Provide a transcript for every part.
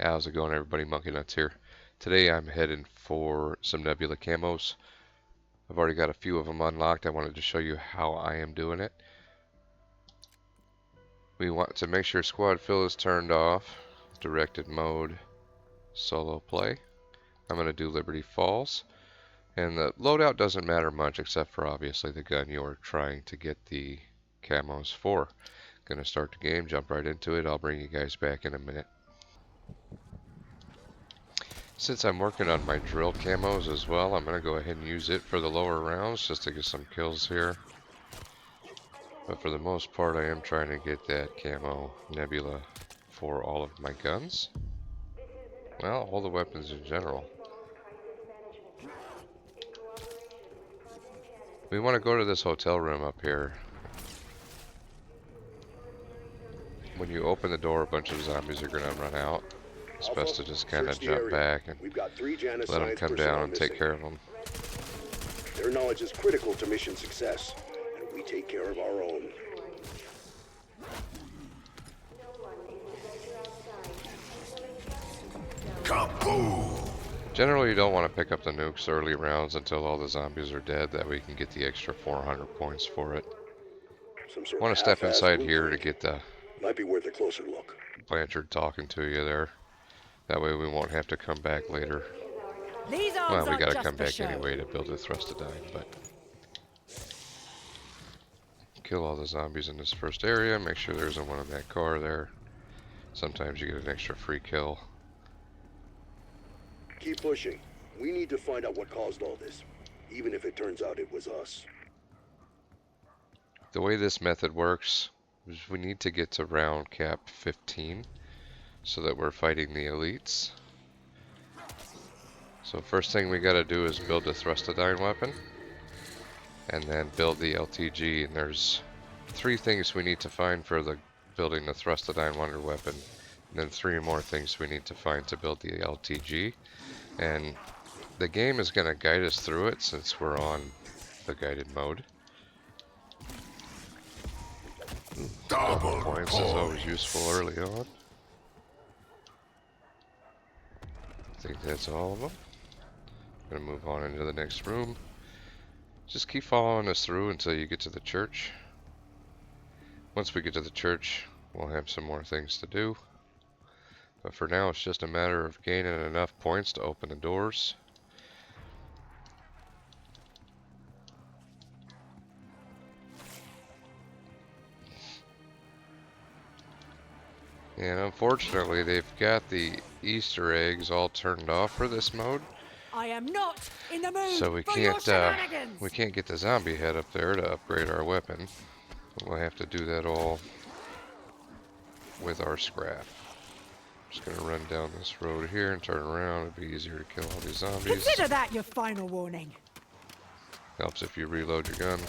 How's it going, everybody? Monkey Nuts here. Today I'm heading for some Nebula Camos. I've already got a few of them unlocked. I wanted to show you how I am doing it. We want to make sure squad fill is turned off. Directed mode, solo play. I'm going to do Liberty Falls. And the loadout doesn't matter much except for obviously the gun you're trying to get the camos for. Gonna start the game, jump right into it. I'll bring you guys back in a minute. Since I'm working on my drill camos as well, I'm going to go ahead and use it for the lower rounds just to get some kills here. But for the most part, I am trying to get that camo nebula for all of my guns. Well, all the weapons in general. We want to go to this hotel room up here. When you open the door, a bunch of zombies are going to run out. It's best to just kind of jump back and let them come down and take care of them. Their knowledge is critical to mission success, and we take care of our own. Kaboom! Generally, you don't want to pick up the nukes early rounds until all the zombies are dead. That way you can get the extra 400 points for it. I want to step inside here to get the... Might be worth a closer look. Blanchard talking to you there. That way we won't have to come back later. Well, we gotta come back anyway to build a thrustodyne, but... Kill all the zombies in this first area, make sure there isn't one in that car there. Sometimes you get an extra free kill. Keep pushing. We need to find out what caused all this, even if it turns out it was us. The way this method works is we need to get to round cap 15 so that we're fighting the elites. So first thing we gotta do is build a thrustodyne weapon and then build the LTG, and there's 3 things we need to find for the building the thrustodyne wonder weapon, and then 3 more things we need to find to build the LTG. And the game is gonna guide us through it since we're on the guided mode. Double points is always useful early on. I think that's all of them. I'm gonna move on into the next room. Just keep following us through until you get to the church. Once we get to the church, we'll have some more things to do. But for now, it's just a matter of gaining enough points to open the doors. And unfortunately, they've got the Easter eggs all turned off for this mode. I am not in the mood so we for can't get the zombie head up there to upgrade our weapon. We'll have to do that all with our scrap. Just gonna run down this road here and turn around. It'd be easier to kill all these zombies. Consider that your final warning. Helps if you reload your gun.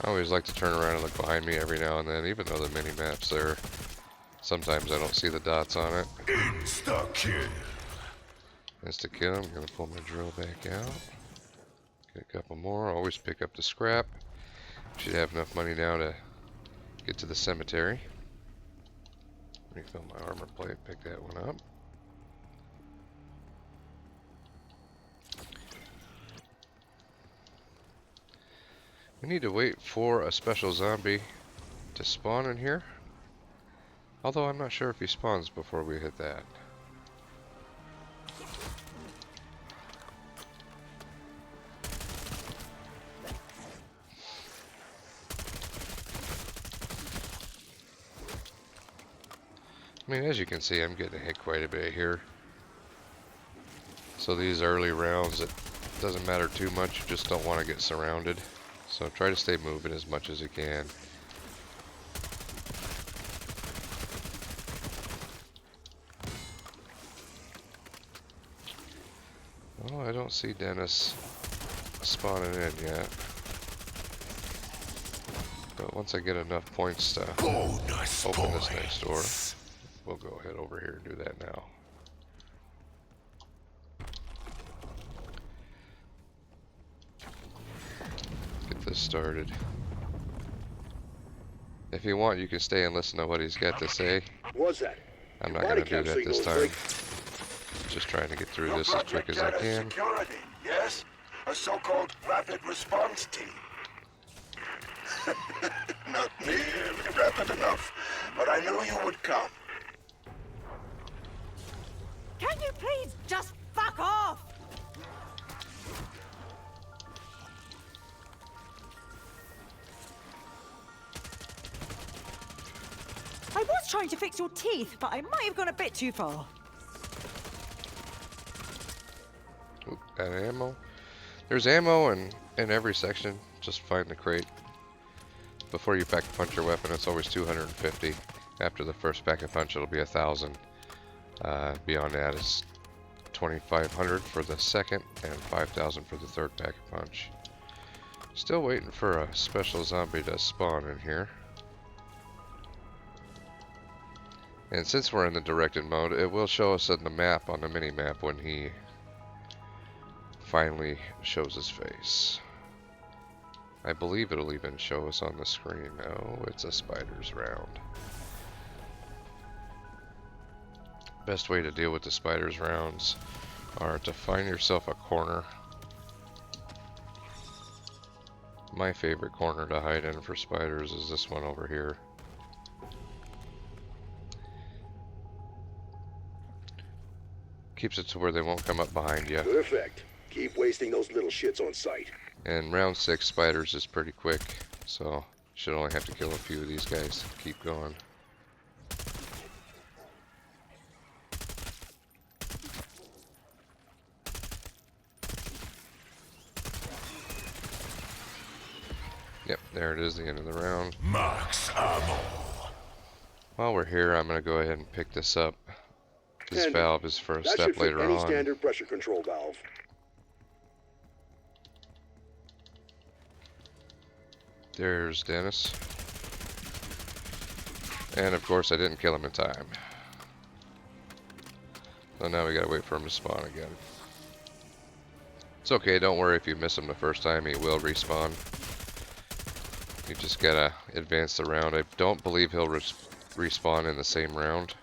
I always like to turn around and look behind me every now and then, even though the mini-map's there. Sometimes I don't see the dots on it. Insta-kill. Insta-kill. I'm gonna pull my drill back out. Get a couple more. Always pick up the scrap. Should have enough money now to get to the cemetery. Refill my armor plate. Pick that one up. We need to wait for a special zombie to spawn in here. Although I'm not sure if he spawns before we hit that. I mean, as you can see, I'm getting hit quite a bit here. So these early rounds, it doesn't matter too much. You just don't want to get surrounded. So try to stay moving as much as you can. Oh, I don't see Dennis spawning in yet. But once I get enough points to open this next door, we'll go ahead over here and do that now. get this started. If you want, you can stay and listen to what he's got to say. What's that? I'm Your not body going to do cam that this signal is time. Just trying to get through Your this as quick project as I got a can. security, yes? A so-called rapid response team. Not nearly rapid enough, but I knew you would come. Can you please just fuck off? I was trying to fix your teeth, but I might have gone a bit too far. Oop, got ammo. There's ammo in every section. Just find the crate. Before you pack a punch your weapon, it's always 250. After the first pack a punch, it'll be 1,000. Beyond that is 2,500 for the second and 5,000 for the third pack a punch. Still waiting for a special zombie to spawn in here. And since we're in the directed mode, it will show us in the map, on the mini-map, when he finally shows his face. I believe it'll even show us on the screen. No, it's a spider's round. Best way to deal with the spider's rounds are to find yourself a corner. My favorite corner to hide in for spiders is this one over here. Keeps it to where they won't come up behind you. Good effect. Keep wasting those little shits on sight. And round 6 spiders is pretty quick, so should only have to kill a few of these guys to keep going. Yep, there it is, the end of the round. Max ammo. While we're here, I'm going to go ahead and pick this up. This valve is for a That step should fit later any on. standard pressure control valve. There's Dennis. And of course I didn't kill him in time. So now we gotta wait for him to spawn again. It's okay, don't worry if you miss him the first time, he will respawn. You just gotta advance the round. I don't believe he'll respawn in the same round.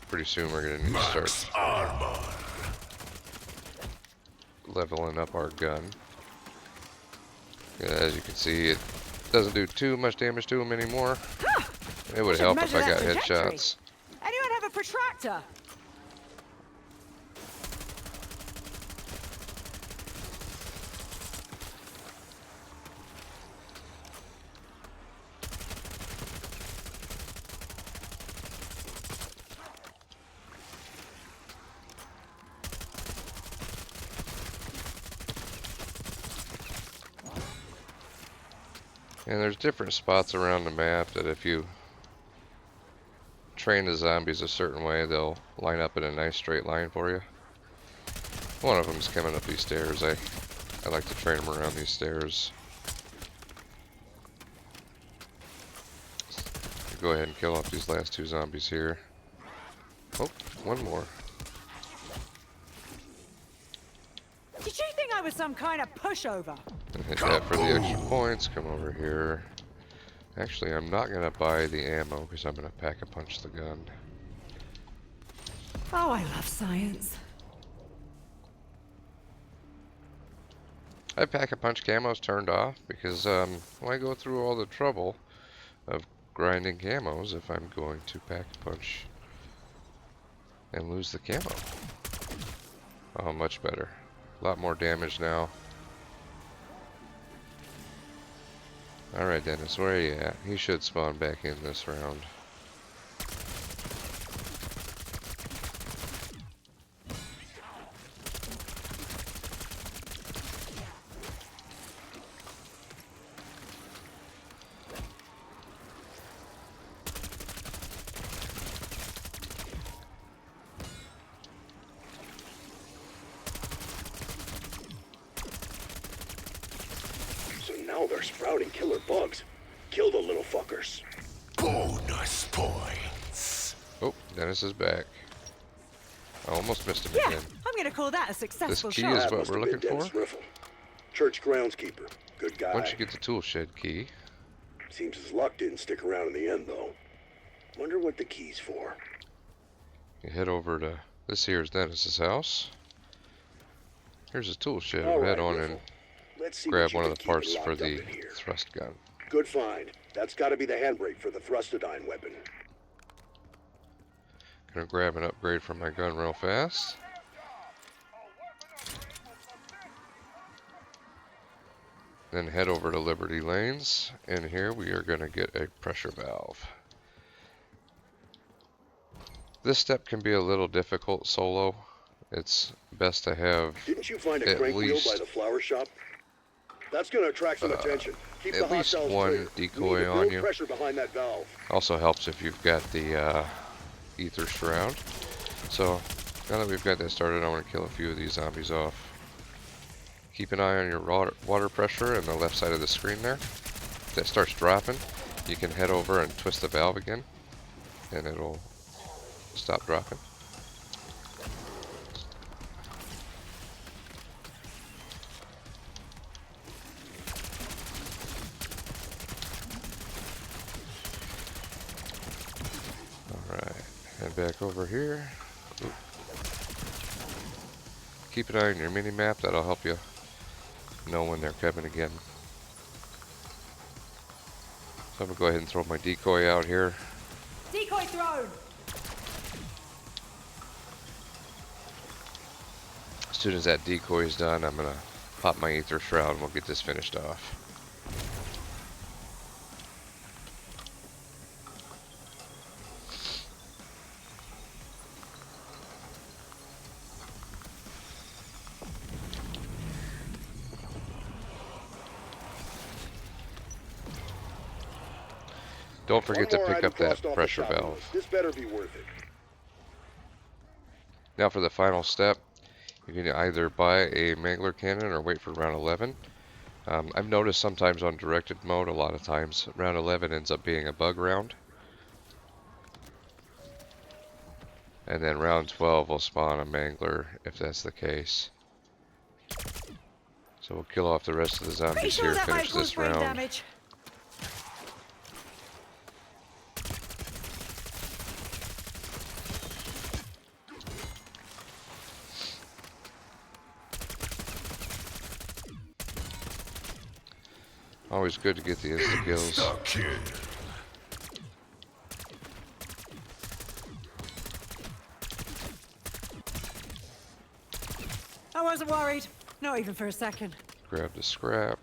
Pretty soon we're gonna need to start Armor. leveling up our gun. Yeah, as you can see, it doesn't do too much damage to him anymore. It would help if I got headshots. Anyone have a protractor? And there's different spots around the map that if you train the zombies a certain way, they'll line up in a nice straight line for you. One of them's coming up these stairs. I like to train them around these stairs. Go ahead and kill off these last 2 zombies here. Oh, one more. Did you think I was some kind of pushover? And hit that for the extra points. Come over here. Actually, I'm not going to buy the ammo because I'm going to pack a punch the gun. Oh, I love science. I pack a punch camos turned off because why go through all the trouble of grinding camos if I'm going to pack a punch and lose the camo? Oh, much better. A lot more damage now. Alright, Dennis, where are you at? He should spawn back in this round. Now they're sprouting killer bugs. Kill the little fuckers. Bonus points. Oh, Dennis is back. I almost missed him Yeah, again. I'm gonna call that a This successful key shot. is That what must we're have been looking Dennis for. Riffle. Church groundskeeper. Good guy. Once you get the tool shed key, Seems his luck didn't stick around in the end, though. Wonder what the key's for. you head over to this here is Dennis's house. Here's his tool shed. All We'll head right, on Riffle. and Let's see grab what you've one of been the parts keeping for locked up the in here. thrust gun. Good find. That's got to be the handbrake for the Thrustodyne weapon. Gonna grab an upgrade for my gun real fast. Then head over to Liberty Lanes, and here we are gonna get a pressure valve. This step can be a little difficult solo. It's best to have Didn't you find a at crank wheel by least the flower shop? That's going to attract some attention. Keep the at least hostiles one clear. We need decoy to on build you. pressure behind that valve. Also helps if you've got the ether shroud. So now that we've got that started, I want to kill a few of these zombies off. Keep an eye on your water pressure on the left side of the screen there. If that starts dropping, you can head over and twist the valve again, and it'll stop dropping. Alright, head back over here. Oop. Keep an eye on your mini-map, that'll help you know when they're coming again. So I'm going to go ahead and throw my decoy out here. Decoy thrown! As soon as that decoy is done, I'm going to pop my ether shroud and we'll get this finished off. Don't forget to One more pick item up that crossed off the pressure shopping valve. list. This better be worth it. Now for the final step, you can either buy a mangler cannon or wait for round 11. I've noticed sometimes on directed mode, a lot of times, round 11 ends up being a bug round. And then round 12 will spawn a mangler if that's the case. So we'll kill off the rest of the Pretty zombies sure here, that might finish cause this brain round. damage. Always good to get the insta kills. Insta-kill. I wasn't worried. Not even for a second. Grab the scrap.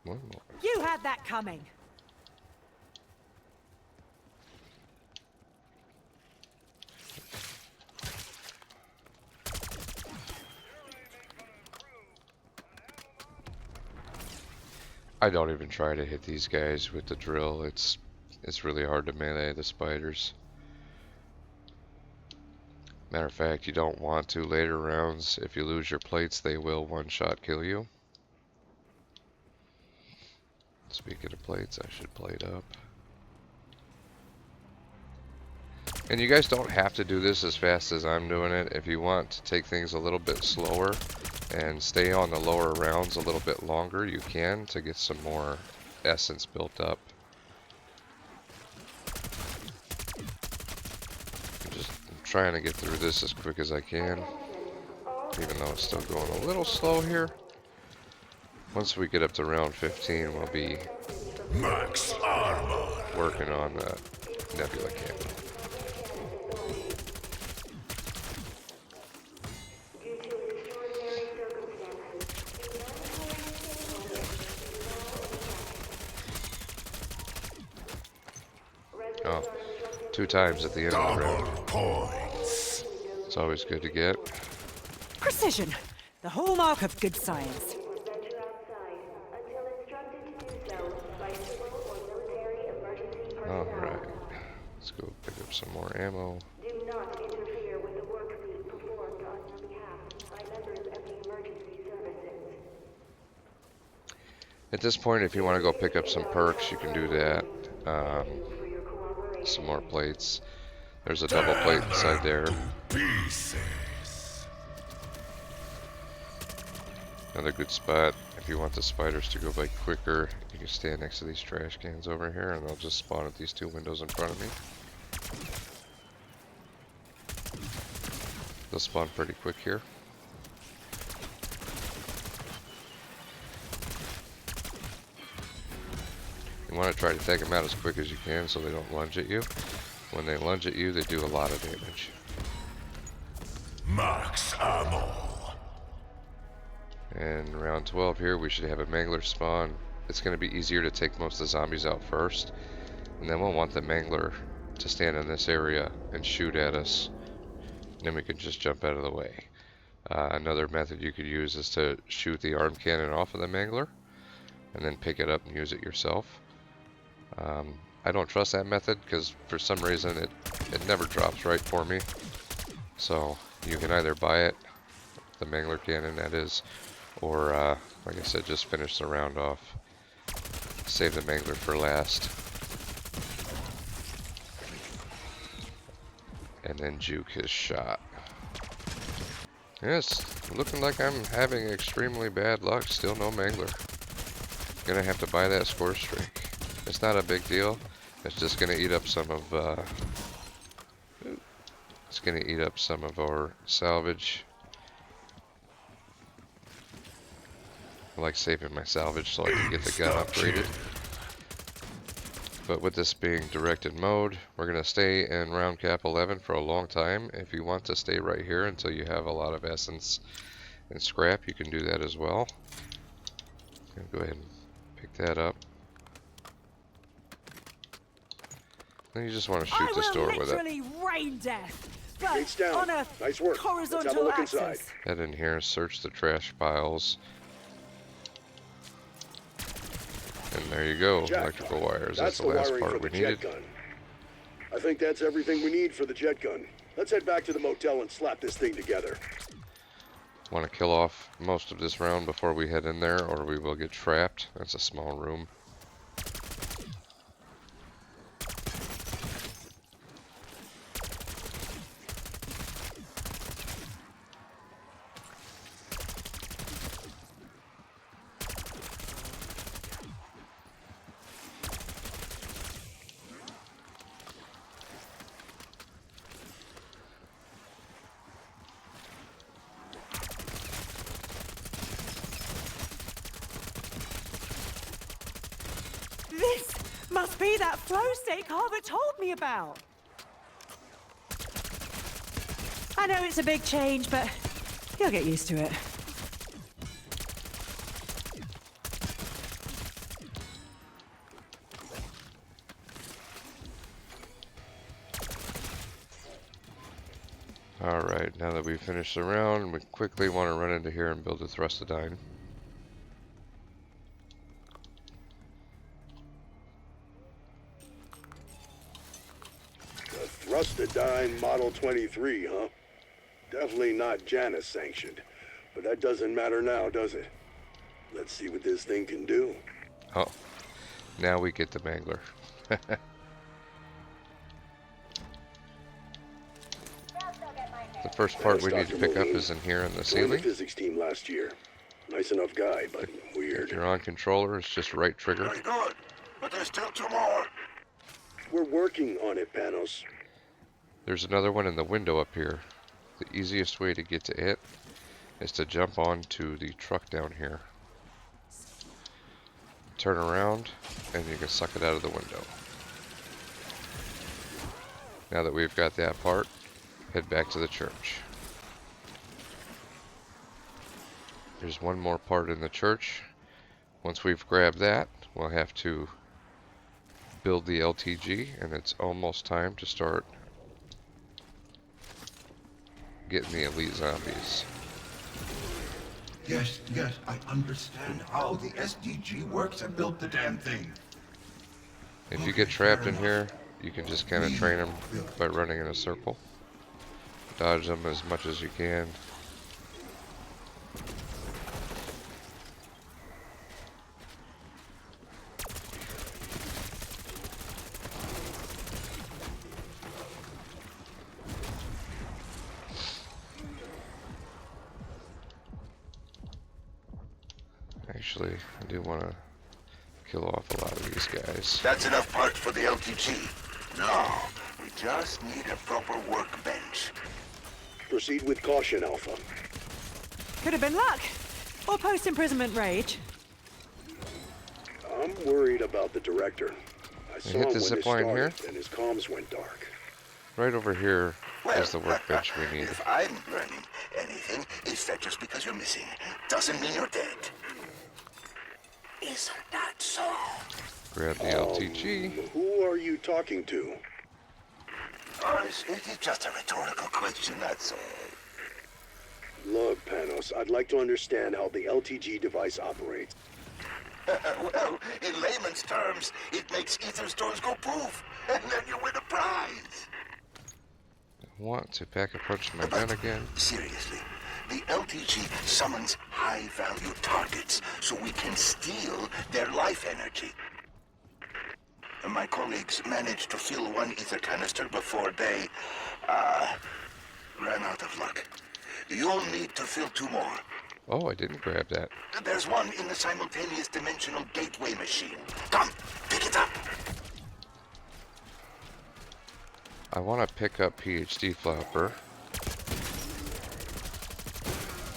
One more. You had that coming. I don't even try to hit these guys with the drill. It's really hard to melee the spiders. Matter of fact, you don't want to later rounds. If you lose your plates, they will one-shot kill you. Speaking of plates, I should plate up. And you guys don't have to do this as fast as I'm doing it. If you want to take things a little bit slower and stay on the lower rounds a little bit longer, you can, to get some more essence built up. I'm trying to get through this as quick as I can, even though it's still going a little slow here. Once we get up to round 15, we'll be Max armor. working on the Nebula Camo. Oh, 2 times at the end of the Double round. points. It's always good to get. Precision. The hallmark of good science. Venture outside until instructed to do so by civil or military emergency personnel. Alright, let's go pick up some more ammo. Do not interfere with the work being performed on your behalf by members of the emergency services. At this point, if you want to go pick up some perks, you can do that. Um, some more plates. There's a double plate inside there. Another good spot. If you want the spiders to go by quicker, you can stand next to these trash cans over here and they'll just spawn at these two windows in front of me. They'll spawn pretty quick here. You want to try to take them out as quick as you can so they don't lunge at you. When they lunge at you, they do a lot of damage. Max ammo. And round 12 here, we should have a mangler spawn. It's going to be easier to take most of the zombies out first. And then we'll want the mangler to stand in this area and shoot at us. And then we can just jump out of the way. Another method you could use is to shoot the arm cannon off of the mangler and then pick it up and use it yourself. I don't trust that method because for some reason it never drops right for me. So you can either buy it, the mangler cannon that is, or like I said, just finish the round off. Save the mangler for last. And then juke his shot. Yes, looking like I'm having extremely bad luck. Still no mangler. Gonna have to buy that score streak. It's not a big deal. It's just gonna eat up some of it's gonna eat up some of our salvage. I like saving my salvage so I can get the gun upgraded. But with this being directed mode, we're going to stay in round cap 11 for a long time. If you want to stay right here until you have a lot of essence and scrap, you can do that as well. Go ahead and pick that up. Then you just want to shoot this door with it. Literally rain death. But Gates down. on a Nice work. Let's have a horizontal look axis. inside. Head in here, search the trash piles. And there you go, Jack, electrical wires. That's That's the last wiring for part the we jet needed. gun. I think that's everything we need for the jet gun. Let's head back to the motel and slap this thing together. Want to kill off most of this round before we head in there, or we will get trapped. That's a small room. This must be that flow state Carver told me about. I know it's a big change, but you'll get used to it. Alright, now that we've finished the round, we quickly want to run into here and build a thrustodyne. The Thrustodyne Model 23, huh? Definitely not Janus sanctioned. But that doesn't matter now, does it? Let's see what this thing can do. Oh, now we get the mangler. The first part we need to pick up is in here in the Joined the ceiling. physics team last year. Nice enough guy, but If weird. you're on controller, it's just right trigger. Very good. But there's still two more. We're working on it, Panos. There's another one in the window up here. The easiest way to get to it is to jump onto the truck down here. Turn around, and you can suck it out of the window. Now that we've got that part, head back to the church. There's one more part in the church. Once we've grabbed that, we'll have to build the LTG, and it's almost time to start getting the elite zombies. Yes, I understand how the SDG works and built the damn thing. If you get trapped in here, you can just kind of train them by running in a circle. Dodge them as much as you can. Actually, I do want to kill off a lot of these guys. That's enough parts for the LTG. Now, we just need a proper workbench. Proceed with caution, Alpha. Could have been luck. Or post-imprisonment rage. I'm worried about the director. I saw hit him the when zip this line started, here? and his comms went dark. Right over here Well, is the workbench we need. If I'm learning anything, it's that just because you're missing doesn't mean you're dead. Isn't that so? Grab the LTG. Who are you talking to? It's just a rhetorical question, that's all. Look, Panos, I'd like to understand how the LTG device operates. Well, in layman's terms, it makes ether stones go poof, and then you win a prize. I want to pack a punch my gun again. Seriously, the LTG summons high-value targets so we can steal their life energy. My colleagues managed to fill one ether canister before they, ran out of luck. You'll need to fill 2 more. Oh, I didn't grab that. There's one in the simultaneous dimensional gateway machine. Come, pick it up. I want to pick up PhD Flapper.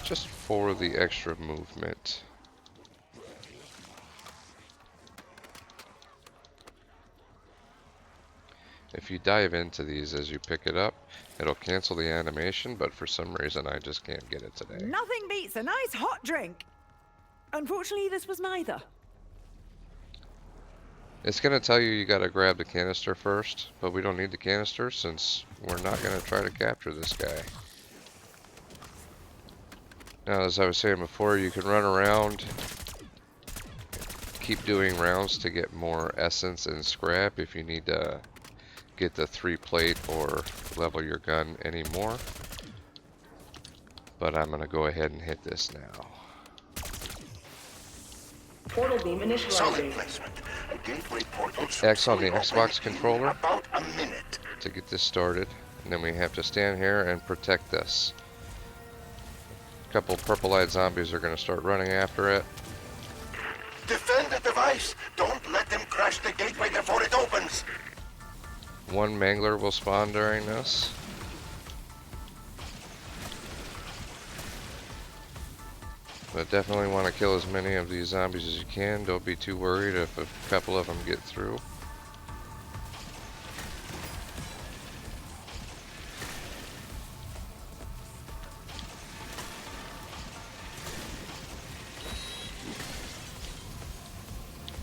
Just for the extra movement. If you dive into these as you pick it up, it'll cancel the animation, but for some reason I just can't get it today. Nothing beats a nice hot drink. Unfortunately, this was neither. It's going to tell you gotta grab the canister first, but we don't need the canister since we're not going to try to capture this guy. Now, as I was saying before, you can run around, keep doing rounds to get more essence and scrap if you need to get the 3-plate or level your gun anymore. But I'm going to go ahead and hit this now. Portal beam Solid initializing. placement. A gateway portal X on the should Xbox open in controller. about a minute. To get this started, and then we have to stand here and protect this. A couple purple-eyed zombies are going to start running after it. Defend the device. Don't let them crash the gateway before it opens. One mangler will spawn during this. But definitely want to kill as many of these zombies as you can. Don't be too worried if a couple of them get through.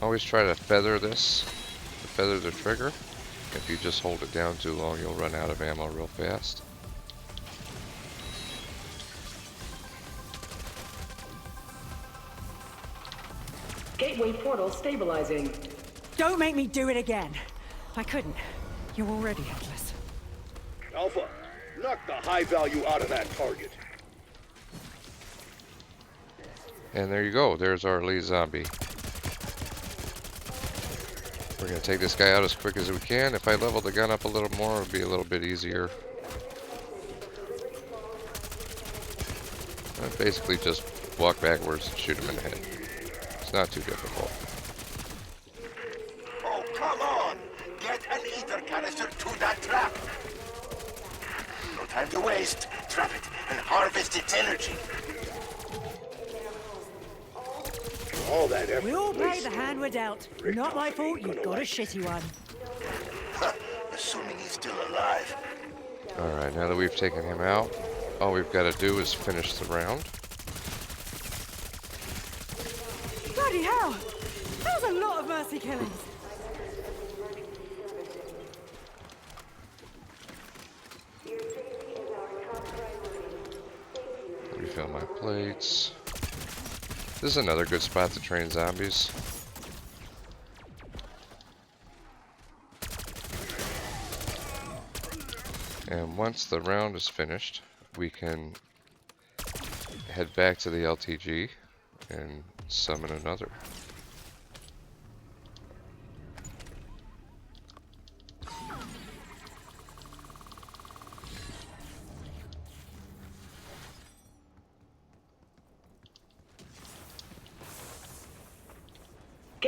Always try to feather this, to feather the trigger. If you just hold it down too long, you'll run out of ammo real fast. Gateway portal stabilizing. Don't make me do it again. I couldn't. You're already helpless. Alpha, knock the high value out of that target. And there you go, there's our lead zombie. We're going to take this guy out as quick as we can. If I leveled the gun up a little more, it would be a little bit easier. Basically just walk backwards and shoot him in the head. It's not too difficult. Oh, come on! Get an ether canister to that trap! No time to waste. Trap it and harvest its energy. All that effort. We all pay wasted. the hand we're dealt. Not my fault you've got a shitty one. Assuming he's still alive. Alright, now that we've taken him out, all we've got to do is finish the round. Bloody hell! That was a lot of mercy killings. Refill my plates. This is another good spot to train zombies. And once the round is finished, we can head back to the LTG and summon another.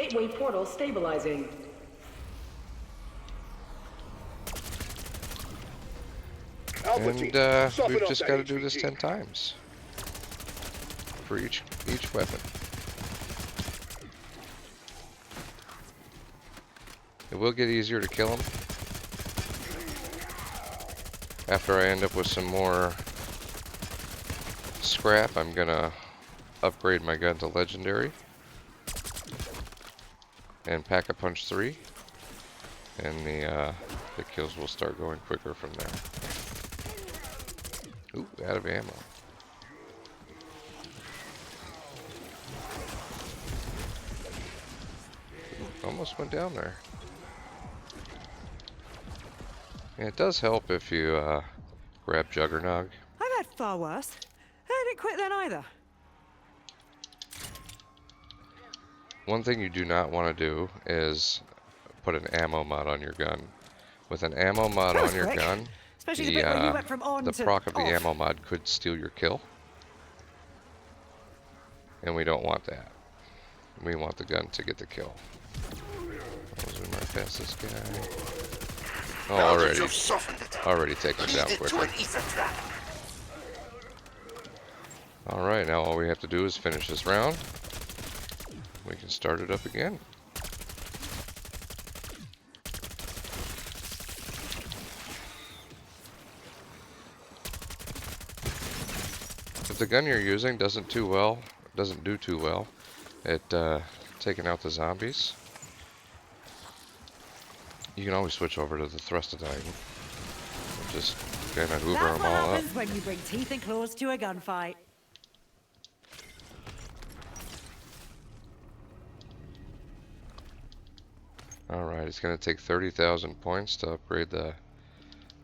Gateway portal stabilizing. Alpha team, And soften we've up just that got to do this HVT. 10 times for each weapon. It will get easier to kill them after I end up with some more scrap. I'm gonna upgrade my gun to legendary and pack a punch 3, and the kills will start going quicker from there. Ooh, out of ammo. Ooh, almost went down there. And it does help if you grab Juggernog. I've had far worse. I didn't quit then either. One thing you do not want to do is put an ammo mod on your gun. With an ammo mod That was on your quick. gun, Especially the bit where you went from on the to proc of the off. ammo mod could steal your kill. And we don't want that. We want the gun to get the kill. I'll zoom right past this guy. Oh, Now that already. you've softened it, Already taken it lead down it to quicker. an ether trap. Alright, now all we have to do is finish this round. We can start it up again. If the gun you're using doesn't do too well at taking out the zombies, you can always switch over to the Thrustodyne. Just kind of hoover That's them what all up. happens when you bring teeth and claws to a gunfight. Alright, it's going to take 30,000 points to upgrade the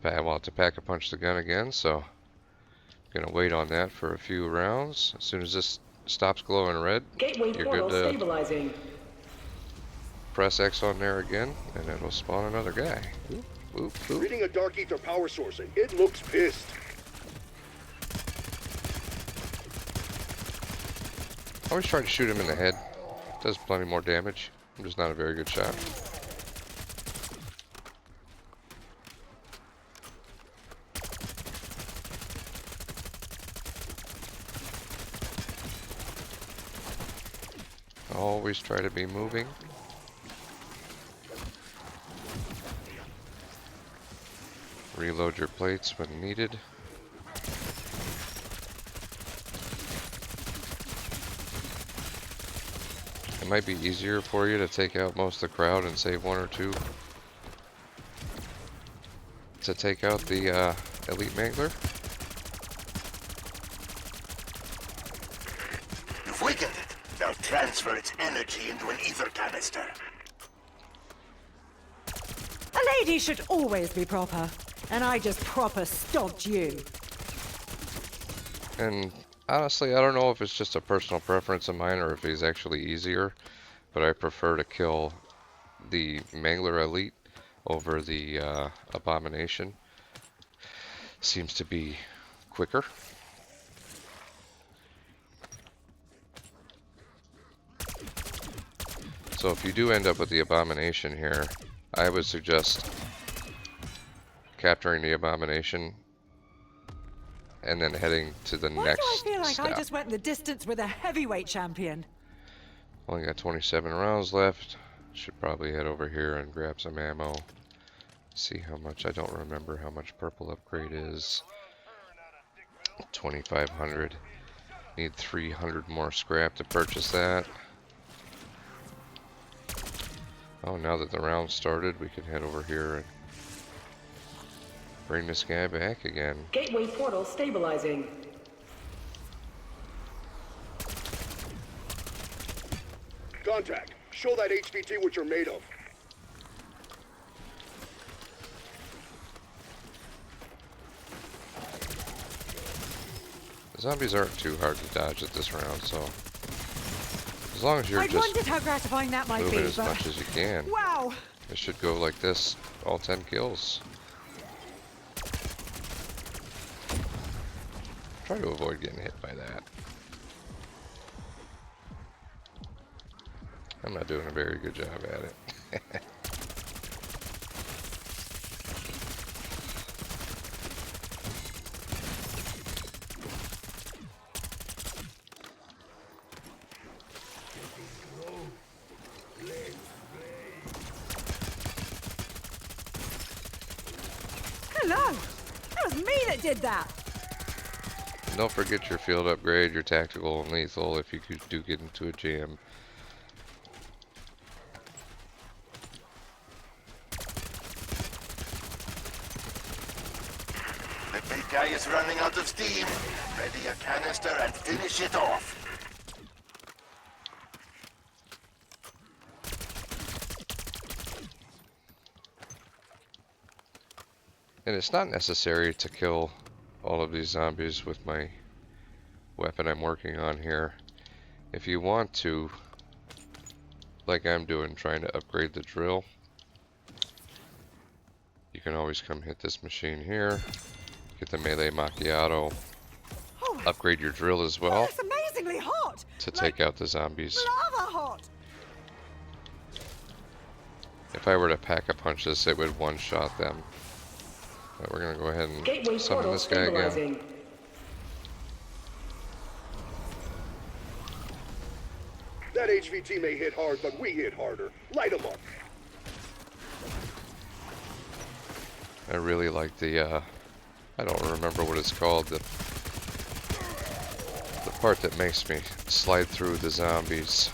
to pack a punch the gun again, so I'm going to wait on that for a few rounds. As soon as this stops glowing red, Gateway you're portal good to stabilizing. press X on there again, and it'll spawn another guy. Oop, oop, oop. Reading a dark ether power source, and it looks pissed. Always try to shoot him in the head. Does plenty more damage. I'm just not a very good shot. Always try to be moving. Reload your plates when needed. It might be easier for you to take out most of the crowd and save one or two to take out the elite mangler. You've weakened it. Now transfer its energy into an ether canister. A lady should always be proper. And I just proper stomped you. And honestly, I don't know if it's just a personal preference of mine or if he's actually easier, but I prefer to kill the Mangler Elite over the Abomination. Seems to be quicker. So if you do end up with the Abomination here, I would suggest capturing the Abomination and then heading to the Why next do I feel like step. I just went the distance with a heavyweight champion? Only got 27 rounds left. Should probably head over here and grab some ammo. See how much, I don't remember how much purple upgrade is. 2,500. Need 300 more scrap to purchase that. Oh, now that the round started, we can head over here and bring this guy back again. Gateway portal stabilizing. Contact. Show that HVT what you're made of. The zombies aren't too hard to dodge at this round, so as long as you're I just wondered how gratifying that might moving be, as but much as you can, wow! it should go like this, all 10 kills. Try to avoid getting hit by that. I'm not doing a very good job at it. Hello! That was me that did that! And don't forget your field upgrade, your tactical and lethal if you do get into a jam. The big guy is running out of steam. Ready a canister and finish it off. And it's not necessary to kill all of these zombies with my weapon I'm working on here. If you want to, like I'm doing, trying to upgrade the drill, you can always come hit this machine here, get the melee macchiato, Oh, upgrade your drill as well that's amazingly hot! to Like take out the zombies. lava hot! If I were to pack-a-punch this, it would one-shot them. But we're gonna go ahead Gateway and summon portal this guy again. stabilizing. That HVT may hit hard, but we hit harder. Light 'em up. I really like the, I don't remember what it's called, the part that makes me slide through the zombies.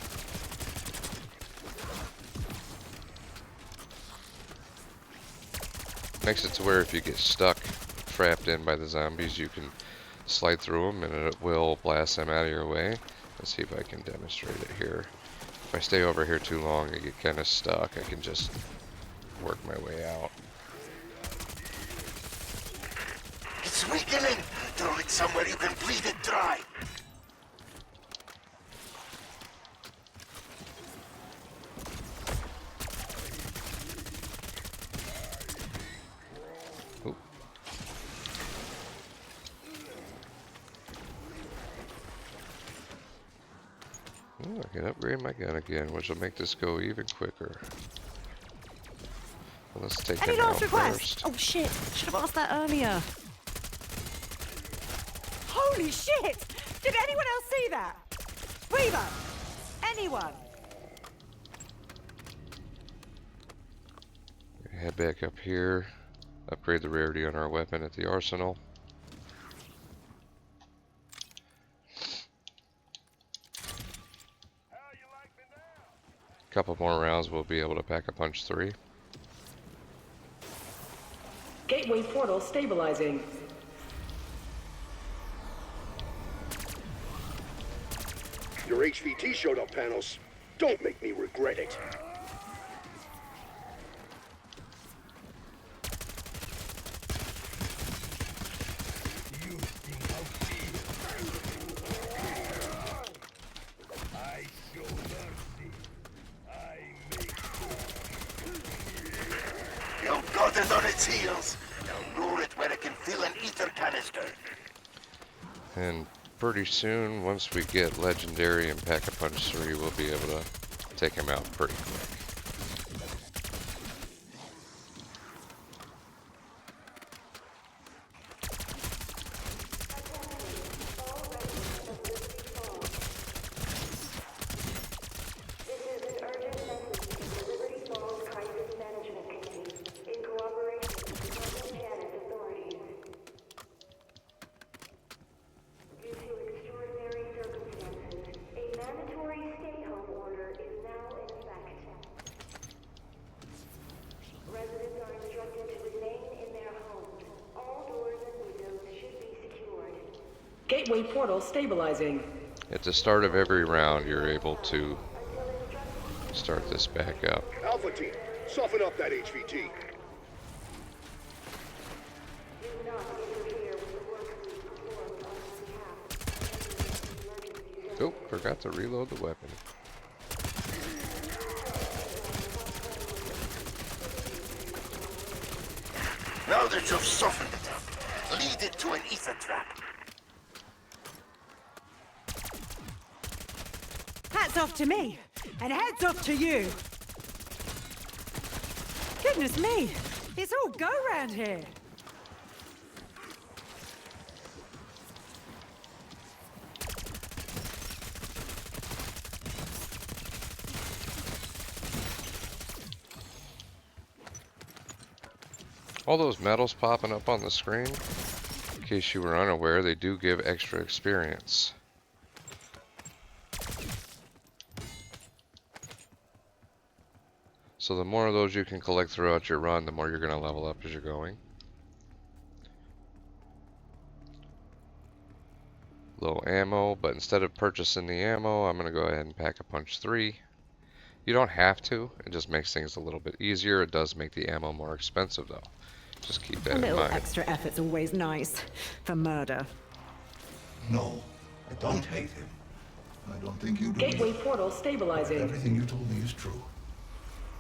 Makes it to where if you get stuck, trapped in by the zombies, you can slide through them and it will blast them out of your way. Let's see if I can demonstrate it here. If I stay over here too long, I get kind of stuck. I can just work my way out. It's weakening. Throw it somewhere you can bleed it dry. Oop. Ooh, I can upgrade my gun again, which will make this go even quicker. Well, let's take Any him out last requests? first. Oh shit! Should have asked that earlier. Holy shit! Did anyone else see that? Weaver! Anyone? Head back up here. Upgrade the rarity on our weapon at the arsenal. Couple more rounds, we'll be able to pack a punch 3. Gateway portal stabilizing. Your HVT showed up, Panos. Don't make me regret it. Your god is on its heels. Now lure it where it can fill an ether canister. And pretty soon, once we get legendary and pack a punch 3, we'll be able to take him out pretty quick. Gateway portal stabilizing. At the start of every round, you're able to start this back up. Alpha team, soften up that HVT. Oh, forgot to reload the weapon. Now that you've softened it up, lead it to an ether trap. Hats off to me. And heads off to you! Goodness me! It's all go round here! All those medals popping up on the screen, in case you were unaware, they do give extra experience. So the more of those you can collect throughout your run, the more you're going to level up as you're going. Low ammo, but instead of purchasing the ammo, I'm going to go ahead and pack a punch 3. You don't have to, it just makes things a little bit easier. It does make the ammo more expensive though. Just keep that A in little mind. extra effort's always nice. For murder. No, I don't hate him. I don't think you do. Gateway either. portal stabilizing. Everything you told me is true.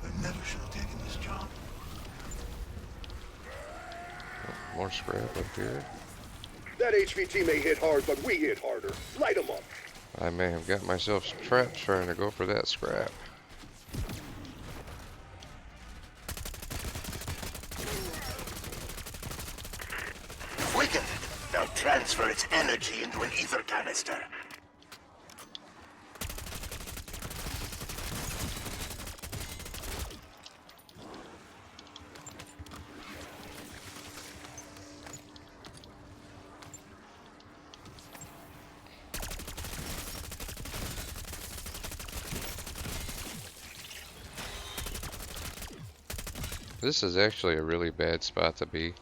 I never should have taken this job. More scrap up here. That HVT may hit hard, but we hit harder. Light 'em up. I may have got myself trapped trying to go for that scrap. Quicken it. Now transfer its energy into an ether canister. This is actually a really bad spot to be.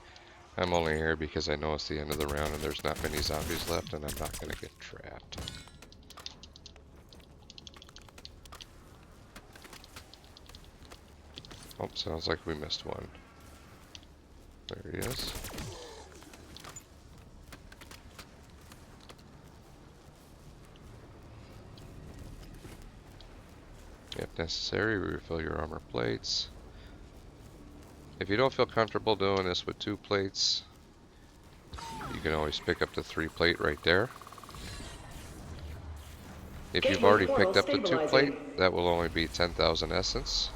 I'm only here because I know it's the end of the round and there's not many zombies left and I'm not going to get trapped. Oh, sounds like we missed one. There he is. If necessary, refill your armor plates. If you don't feel comfortable doing this with 2 plates, you can always pick up the 3 plate right there. If you've already picked up the 2 plate, that will only be 10,000 essence.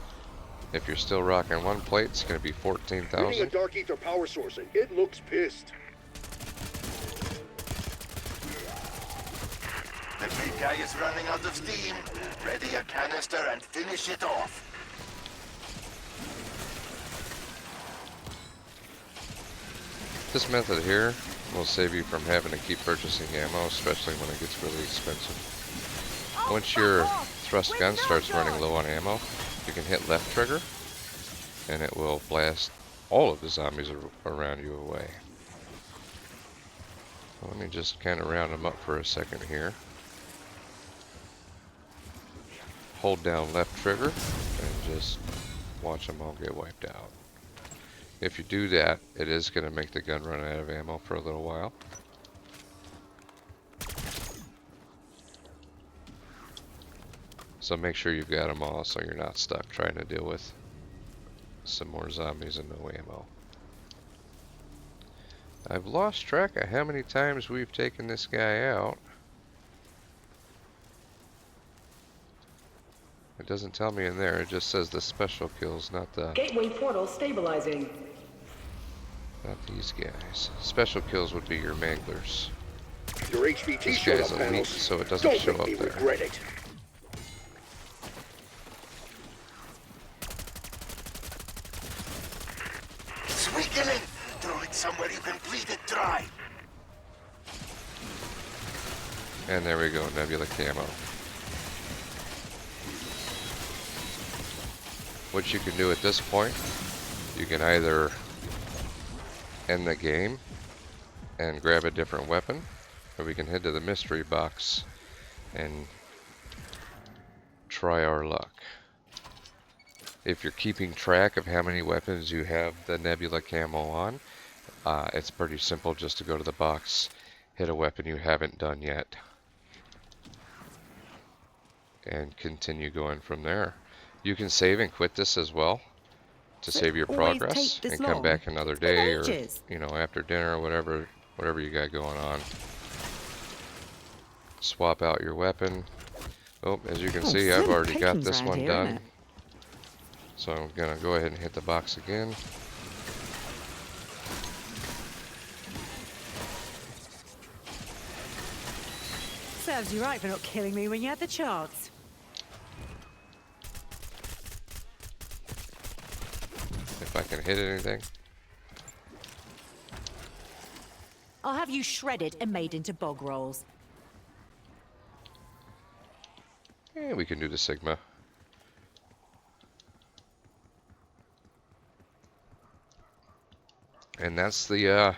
If you're still rocking 1 plate, it's going to be Reading a 14,000. dark ether power source, and it looks pissed. The big guy is running out of steam. Ready a canister and finish it off. This method here will save you from having to keep purchasing ammo, especially when it gets really expensive. Once your thrust gun starts running low on ammo, you can hit left trigger and it will blast all of the zombies around you away. So let me just kind of round them up for a second here. Hold down left trigger and just watch them all get wiped out. If you do that, it is going to make the gun run out of ammo for a little while. So make sure you've got them all so you're not stuck trying to deal with some more zombies and no ammo. I've lost track of how many times we've taken this guy out. It doesn't tell me in there, it just says the special kills, not the... Gateway portal stabilizing. Not these guys. Special kills would be your manglers. Your HVT This showed guy's up elite, panels. so it doesn't Don't show make up me there. regret it. It's weakening. Throw it somewhere you can bleed it dry. And there we go, Nebula Camo. What you can do at this point, you can either end the game and grab a different weapon, or we can head to the mystery box and try our luck. If you're keeping track of how many weapons you have the Nebula Camo on, it's pretty simple just to go to the box, hit a weapon you haven't done yet, and continue going from there. You can save and quit this as well to save your always progress take this and come long? back another It's been day or, ages. you know, after dinner or whatever you got going on. Swap out your weapon, Oh, as you can Oh, see, I've slim already got pickings this round one here, done. isn't it? So I'm gonna go ahead and hit the box again. Serves you right for not killing me when you had the chance. If I can hit anything. I'll have you shredded and made into bog rolls. Yeah, we can do the Sigma. And that's the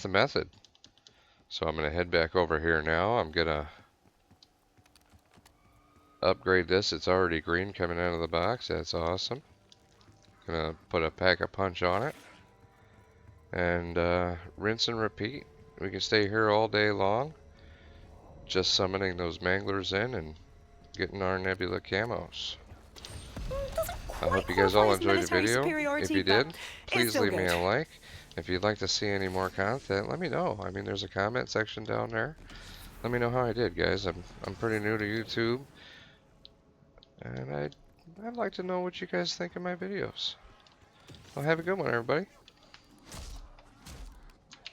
method. So I'm gonna head back over here now. I'm gonna upgrade this. It's already green coming out of the box. That's awesome. Gonna put a pack of punch on it. And rinse and repeat. We can stay here all day long. Just summoning those manglers in and getting our Nebula Camos. I hope you guys all enjoyed the video. If you did, please leave me a like. If you'd like to see any more content, let me know. I mean, there's a comment section down there. Let me know how I did, guys. I'm pretty new to YouTube, and I'd like to know what you guys think of my videos. Well, have a good one, everybody.